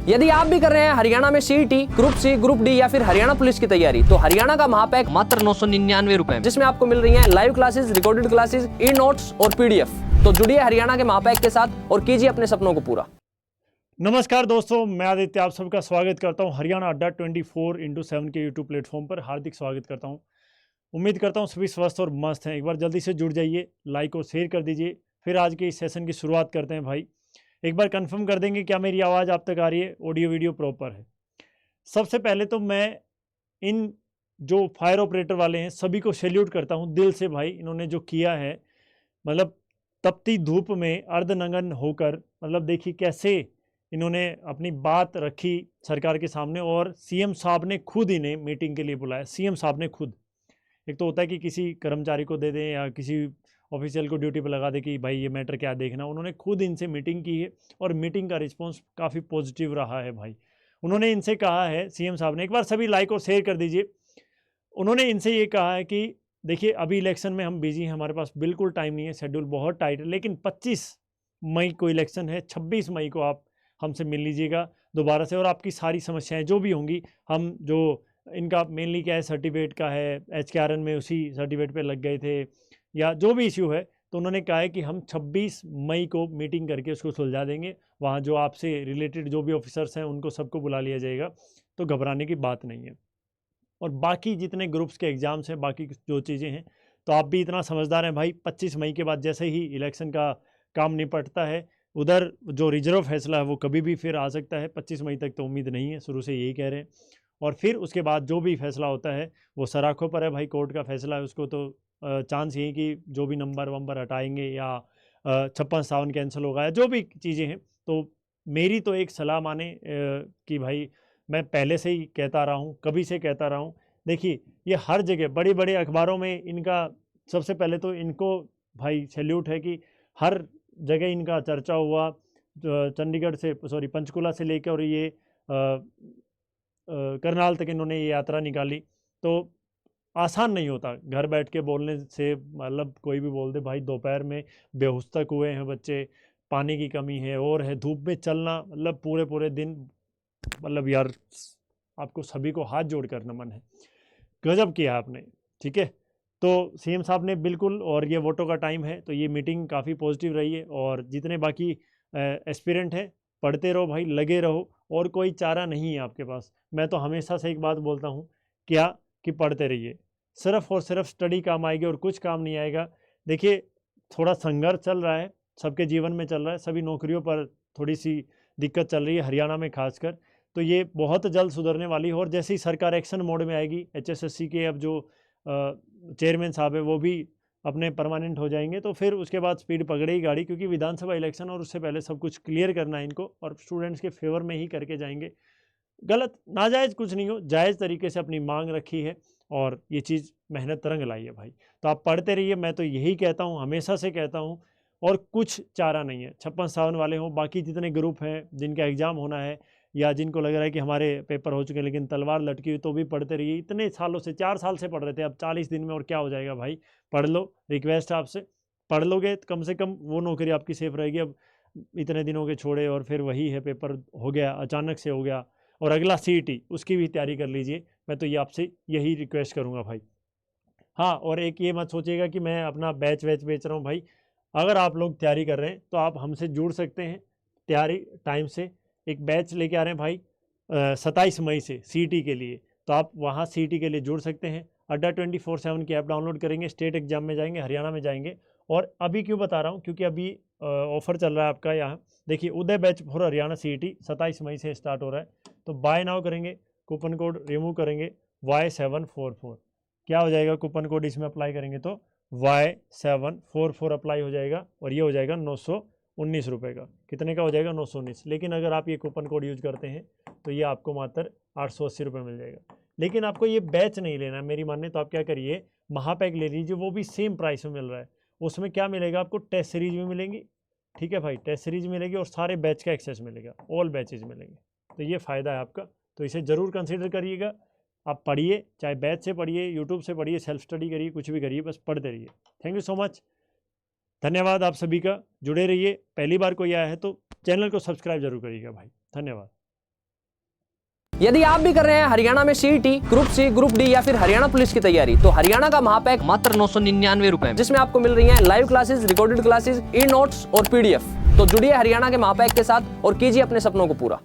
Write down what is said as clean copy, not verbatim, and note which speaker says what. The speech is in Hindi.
Speaker 1: यदि आप भी कर रहे हैं हरियाणा में CET, group C, group D या फिर हरियाणा पुलिस की तैयारी, तो हरियाणा का महापैक मात्र 999 रुपए, जिसमें आपको मिल रही है live classes, recorded classes, e notes और पीडीएफ। तो जुड़िए हरियाणा के महापैक के साथ और कीजिए अपने सपनों को पूरा।
Speaker 2: नमस्कार दोस्तों, मैं आदित्य आप सबका स्वागत करता हूं हरियाणा अड्डा 24x7 के यूट्यूब प्लेटफॉर्म पर। हार्दिक स्वागत करता हूं। उम्मीद करता हूं सभी स्वस्थ और मस्त हैं। एक बार जल्दी से जुड़ जाइए, लाइक और शेयर कर दीजिए। फिर आज के इस सेशन की शुरुआत करते हैं भाई। एक बार कंफर्म कर देंगे क्या मेरी आवाज़ आप तक आ रही है, ऑडियो वीडियो प्रॉपर है। सबसे पहले तो मैं इन जो फायर ऑपरेटर वाले हैं सभी को सैल्यूट करता हूँ दिल से भाई। इन्होंने जो किया है, मतलब तपती धूप में अर्धनग्न होकर, मतलब देखिए कैसे इन्होंने अपनी बात रखी सरकार के सामने। और सीएम साहब ने खुद इन्हें मीटिंग के लिए बुलाया। सीएम साहब ने खुद, एक तो होता है कि किसी कर्मचारी को दे दें या किसी ऑफिशियल को ड्यूटी पर लगा दे कि भाई ये मैटर क्या देखना, उन्होंने खुद इनसे मीटिंग की है और मीटिंग का रिस्पॉन्स काफ़ी पॉजिटिव रहा है भाई। उन्होंने इनसे कहा है, सीएम साहब ने, एक बार सभी लाइक और शेयर कर दीजिए। उन्होंने इनसे ये कहा है कि देखिए अभी इलेक्शन में हम बिजी हैं, हमारे पास बिल्कुल टाइम नहीं है, शेड्यूल बहुत टाइट है, लेकिन 25 मई को इलेक्शन है, 26 मई को आप हमसे मिल लीजिएगा दोबारा से और आपकी सारी समस्याएं जो भी होंगी, हम जो इनका मेनली क्या है सर्टिफिकेट का है, HKRN में उसी सर्टिफिकेट पे लग गए थे या जो भी इश्यू है, तो उन्होंने कहा है कि हम 26 मई को मीटिंग करके उसको सुलझा देंगे। वहाँ जो आपसे रिलेटेड जो भी ऑफिसर्स हैं उनको सबको बुला लिया जाएगा, तो घबराने की बात नहीं है। और बाकी जितने ग्रुप्स के एग्ज़ाम्स हैं, बाकी जो चीज़ें हैं, तो आप भी इतना समझदार हैं भाई। 25 मई के बाद जैसे ही इलेक्शन का काम निपटता है, उधर जो रिजर्व फैसला है वो कभी भी फिर आ सकता है। 25 मई तक तो उम्मीद नहीं है, शुरू से यही कह रहे हैं। और फिर उसके बाद जो भी फैसला होता है वो सराखों पर है भाई, कोर्ट का फैसला है। उसको तो चांस यही कि जो भी नंबर वंबर हटाएंगे या 56-57 कैंसिल होगा या जो भी चीज़ें हैं। तो मेरी तो एक सलाह माने कि भाई, मैं पहले से ही कहता रहा हूँ, कभी से कहता रहा हूँ। देखिए ये हर जगह बड़े बड़े अखबारों में इनका, सबसे पहले तो इनको भाई सैल्यूट है कि हर जगह इनका चर्चा हुआ। चंडीगढ़ से, सॉरी, पंचकुला से लेकर और ये करनाल तक इन्होंने ये यात्रा निकाली। तो आसान नहीं होता घर बैठ के बोलने से, मतलब कोई भी बोल दे भाई। दोपहर में बेहोश तक हुए हैं बच्चे, पानी की कमी है और है, धूप में चलना, मतलब पूरे पूरे दिन, मतलब यार आपको सभी को हाथ जोड़ कर नमन है, गजब किया आपने। ठीक है, तो सीएम साहब ने बिल्कुल, और ये वोटों का टाइम है तो ये मीटिंग काफ़ी पॉजिटिव रही है। और जितने बाकी एस्पिरेंट हैं, पढ़ते रहो भाई, लगे रहो, और कोई चारा नहीं है आपके पास। मैं तो हमेशा से एक बात बोलता हूँ, क्या कि पढ़ते रहिए, सिर्फ और सिर्फ स्टडी काम आएगी और कुछ काम नहीं आएगा। देखिए थोड़ा संघर्ष चल रहा है, सबके जीवन में चल रहा है, सभी नौकरियों पर थोड़ी सी दिक्कत चल रही है, हरियाणा में खासकर। तो ये बहुत जल्द सुधरने वाली है। और जैसे ही सरकार एक्शन मोड में आएगी, HSSC के अब जो चेयरमैन साहब है वो भी अपने परमानेंट हो जाएंगे, तो फिर उसके बाद स्पीड पकड़ेगी गाड़ी, क्योंकि विधानसभा इलेक्शन और उससे पहले सब कुछ क्लियर करना है इनको, और स्टूडेंट्स के फेवर में ही करके जाएंगे। गलत नाजायज़ कुछ नहीं हो, जायज़ तरीके से अपनी मांग रखी है और ये चीज़ मेहनत रंग लाई है भाई। तो आप पढ़ते रहिए, मैं तो यही कहता हूँ, हमेशा से कहता हूँ। और कुछ चारा नहीं है, 56-57 वाले हों, बाकी जितने ग्रुप हैं जिनका एग्ज़ाम होना है या जिनको लग रहा है कि हमारे पेपर हो चुके हैं लेकिन तलवार लटकी हुई, तो भी पढ़ते रहिए। इतने सालों से, 4 साल से पढ़ रहे थे, अब 40 दिन में और क्या हो जाएगा भाई। पढ़ लो, रिक्वेस्ट है आपसे, पढ़ लोगे तो कम से कम वो नौकरी आपकी सेफ रहेगी। अब इतने दिनों के छोड़े और फिर वही है, पेपर हो गया, अचानक से हो गया, और अगला CET उसकी भी तैयारी कर लीजिए। मैं तो ये आपसे यही रिक्वेस्ट करूँगा भाई। हाँ, और एक ये मत सोचिएगा कि मैं अपना बैच वैच बेच रहा हूँ भाई। अगर आप लोग तैयारी कर रहे हैं तो आप हमसे जुड़ सकते हैं तैयारी टाइम से। एक बैच लेके आ रहे हैं भाई 27 मई से CET के लिए, तो आप वहाँ CET के लिए जुड़ सकते हैं। अड्डा 24/7 की ऐप डाउनलोड करेंगे, स्टेट एग्जाम में जाएंगे, हरियाणा में जाएंगे। और अभी क्यों बता रहा हूँ, क्योंकि अभी ऑफर चल रहा है आपका यहाँ। देखिए उदय बैच फॉर हरियाणा CET 27 मई से स्टार्ट हो रहा है। तो बाय नाउ करेंगे, कूपन कोड रिमूव करेंगे Y744। क्या हो जाएगा, कूपन कोड इसमें अप्लाई करेंगे तो Y744 अप्लाई हो जाएगा, और ये हो जाएगा 919 रुपये का। कितने का हो जाएगा, 919। लेकिन अगर आप ये कूपन कोड यूज करते हैं तो ये आपको मात्र 880 रुपये मिल जाएगा। लेकिन आपको ये बैच नहीं लेना है मेरी मानने, तो आप क्या करिए, महापैक ले लीजिए, वो भी सेम प्राइस में मिल रहा है। उसमें क्या मिलेगा आपको, टेस्ट सीरीज भी मिलेंगी। ठीक है भाई, टेस्ट सीरीज मिलेगी और सारे बैच का एक्सेस मिलेगा, ऑल बैचेज मिलेंगे। तो ये फ़ायदा है आपका, तो इसे ज़रूर कंसिडर करिएगा। आप पढ़िए, चाहे बैच से पढ़िए, यूट्यूब से पढ़िए, सेल्फ स्टडी करिए, कुछ भी करिए, बस पढ़ते रहिए। थैंक यू सो मच, धन्यवाद आप सभी का। जुड़े रहिए। पहली बार कोई आया है तो चैनल को सब्सक्राइब जरूर करिएगा भाई। धन्यवाद।
Speaker 1: यदि आप भी कर रहे हैं हरियाणा में CET, group C, group D या फिर हरियाणा पुलिस की तैयारी, तो हरियाणा का महापैक मात्र 999 रुपए, जिसमें आपको मिल रही है live classes, recorded classes, e notes और पीडीएफ। तो जुड़िए हरियाणा के महापैक के साथ और कीजिए अपने सपनों को पूरा।